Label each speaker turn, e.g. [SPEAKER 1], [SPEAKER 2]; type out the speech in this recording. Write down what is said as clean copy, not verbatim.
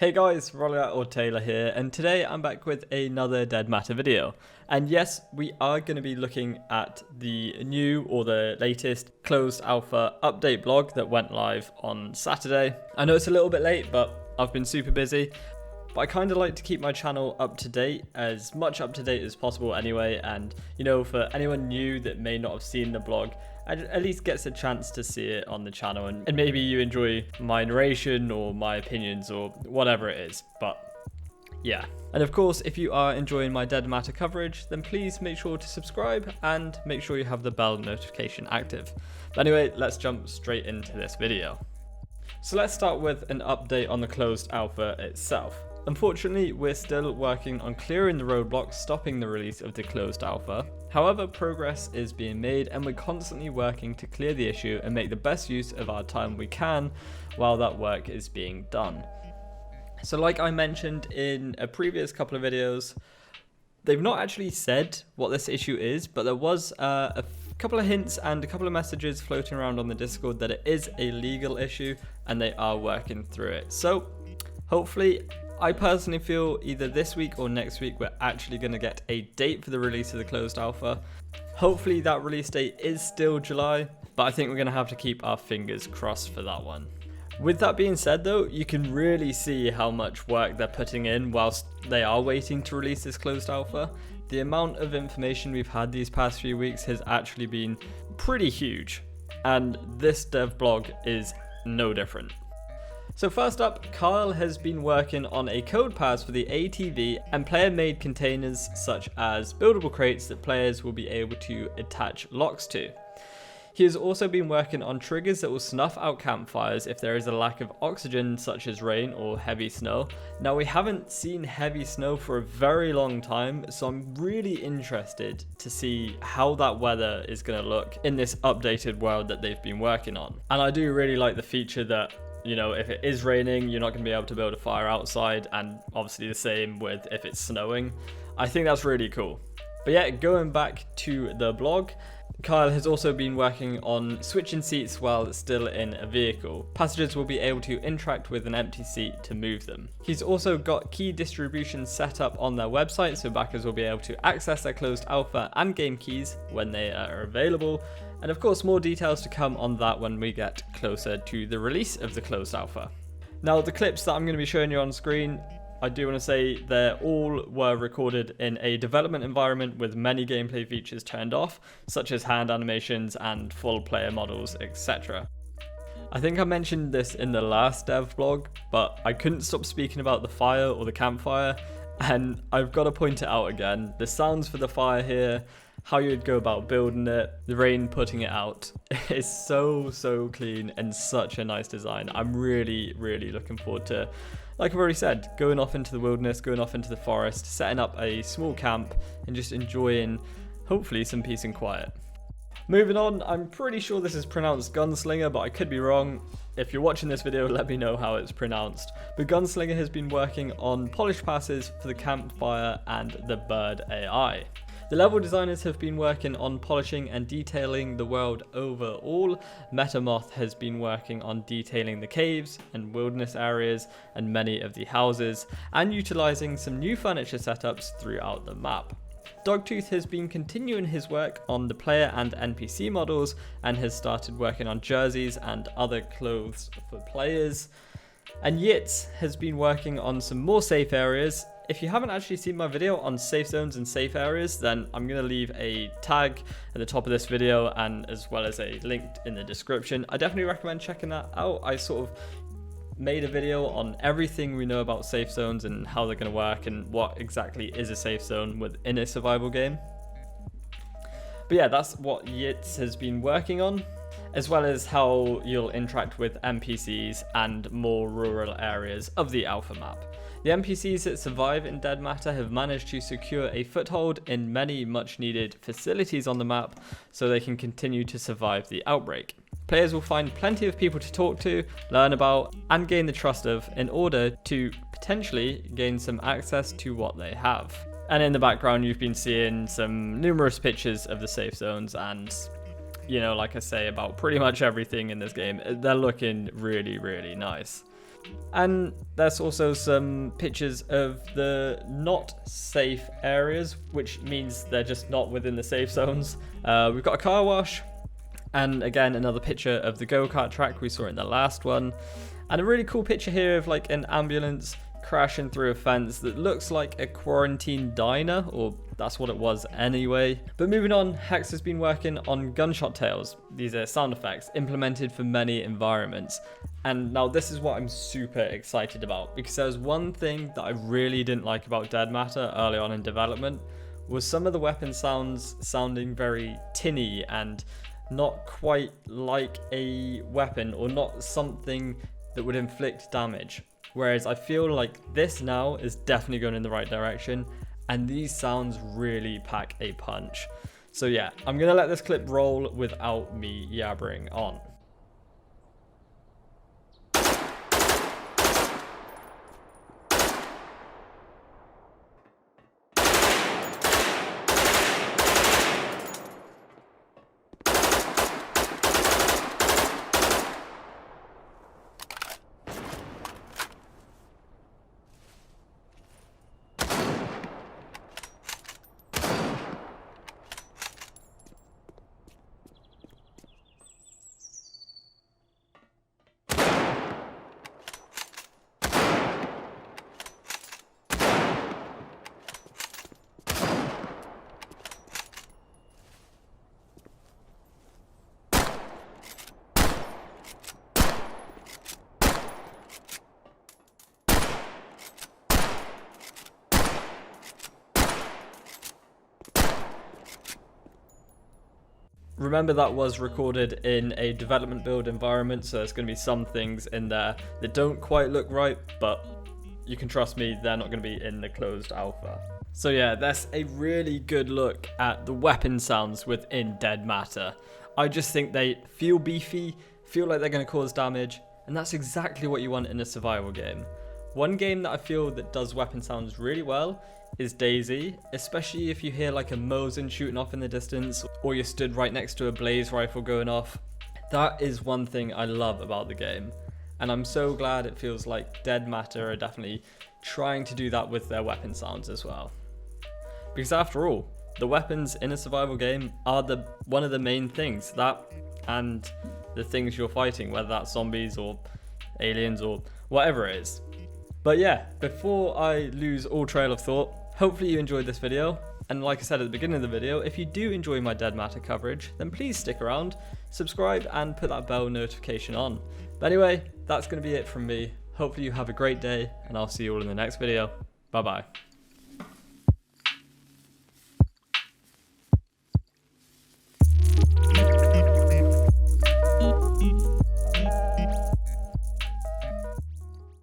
[SPEAKER 1] Hey guys, 𝙬𝙧𝙧𝙧 here, and today I'm back with another 𝙬𝙚𝙧 video. And yes, we are going to be looking at the new or the latest closed alpha update blog that went live on Saturday. I know it's a little bit late, but I've been super busy. But I kind of like to keep my channel up to date, as much up to date as possible anyway. And you know, for anyone new that may not have seen the blog, at least gets a chance to see it on the channel, and maybe you enjoy my narration or my opinions or whatever it is. But yeah, and of course, if you are enjoying my 𝙬𝙚𝙧 coverage, then please make sure to subscribe and make sure you have the bell notification active. But anyway, let's jump straight into this video. So let's start with an update on the closed alpha itself. Unfortunately, we're still working on clearing the roadblocks stopping the release of the closed alpha. However, progress is being made and we're constantly working to clear the issue and make the best use of our time we can while that work is being done. So like I mentioned in a previous couple of videos, they've not actually said what this issue is, but there was a couple of hints and a couple of messages floating around on the Discord that it is a legal issue and they are working through it. So hopefully, I personally feel either this week or next week we're actually going to get a date for the release of the closed alpha. Hopefully that release date is still July, but I think we're going to have to keep our fingers crossed for that one. With that being said though, you can really see how much work they're putting in whilst they are waiting to release this closed alpha. The amount of information we've had these past few weeks has actually been pretty huge, and this dev blog is no different. So first up, Kyle has been working on a code pass for the ATV and player-made containers such as buildable crates that players will be able to attach locks to. He has also been working on triggers that will snuff out campfires if there is a lack of oxygen such as rain or heavy snow. Now we haven't seen heavy snow for a very long time, so I'm really interested to see how that weather is going to look in this updated world that they've been working on. And I do really like the feature that, you know, if it is raining, you're not going to be able to build a fire outside, and obviously the same with if it's snowing. I think that's really cool. But yeah, going back to the blog, Kyle has also been working on switching seats while still in a vehicle. Passengers will be able to interact with an empty seat to move them. He's also got key distribution set up on their website, so backers will be able to access their closed alpha and game keys when they are available. And of course, more details to come on that when we get closer to the release of the closed alpha. Now, the clips that I'm going to be showing you on screen, I do want to say they all were recorded in a development environment with many gameplay features turned off, such as hand animations and full player models, etc. I think I mentioned this in the last dev blog, but I couldn't stop speaking about the fire or the campfire, and I've got to point it out again. The sounds for the fire here, how you'd go about building it, the rain putting it out, is so clean and such a nice design. I'm really looking forward to, like I've already said, going off into the wilderness, going off into the forest, setting up a small camp and just enjoying, hopefully, some peace and quiet. Moving on, I'm pretty sure this is pronounced Gunslinger, but I could be wrong. If you're watching this video, let me know how it's pronounced. But Gunslinger has been working on polish passes for the campfire and the bird AI. The level designers have been working on polishing and detailing the world overall. Metamoth has been working on detailing the caves and wilderness areas and many of the houses, and utilizing some new furniture setups throughout the map. Dogtooth has been continuing his work on the player and NPC models and has started working on jerseys and other clothes for players. And Yitz has been working on some more safe areas. If you haven't actually seen my video on safe zones and safe areas, then I'm going to leave a tag at the top of this video and as well as a link in the description. I definitely recommend checking that out. I sort of made a video on everything we know about safe zones and how they're going to work and what exactly is a safe zone within a survival game. But yeah, that's what Yitz has been working on, as well as how you'll interact with NPCs and more rural areas of the alpha map. The NPCs that survive in 𝙬𝙚𝙧 have managed to secure a foothold in many much needed facilities on the map so they can continue to survive the outbreak. Players will find plenty of people to talk to, learn about, and gain the trust of in order to potentially gain some access to what they have. And in the background, you've been seeing some numerous pictures of the safe zones and, you know, like I say about pretty much everything in this game, they're looking really nice. And there's also some pictures of the not safe areas, which means they're just not within the safe zones. We've got a car wash, and again another picture of the go-kart track we saw in the last one, and a really cool picture here of like an ambulance crashing through a fence that looks like a quarantine diner, or that's what it was anyway. But moving on, Hex has been working on gunshot tails. These are sound effects implemented for many environments. And now this is what I'm super excited about, because there was one thing that I really didn't like about Dead Matter early on in development, was some of the weapon sounds sounding very tinny and not quite like a weapon, or not something that would inflict damage. Whereas I feel like this now is definitely going in the right direction, and these sounds really pack a punch. So yeah, I'm gonna let this clip roll without me yabbering on. Remember, that was recorded in a development build environment, so there's going to be some things in there that don't quite look right, but you can trust me, they're not going to be in the closed alpha. So yeah, that's a really good look at the weapon sounds within Dead Matter. I just think they feel beefy, feel like they're going to cause damage, and that's exactly what you want in a survival game. One game that I feel that does weapon sounds really well is DayZ, especially if you hear like a Mosin shooting off in the distance, or you're stood right next to a blaze rifle going off. That is one thing I love about the game, and I'm so glad it feels like Dead Matter are definitely trying to do that with their weapon sounds as well. Because after all, the weapons in a survival game are one of the main things, that and the things you're fighting, whether that's zombies or aliens or whatever it is. But yeah, before I lose all trail of thought, hopefully you enjoyed this video, and like I said at the beginning of the video, if you do enjoy my Dead Matter coverage, then please stick around, subscribe and put that bell notification on. But anyway, that's going to be it from me. Hopefully you have a great day, and I'll see you all in the next video. Bye bye.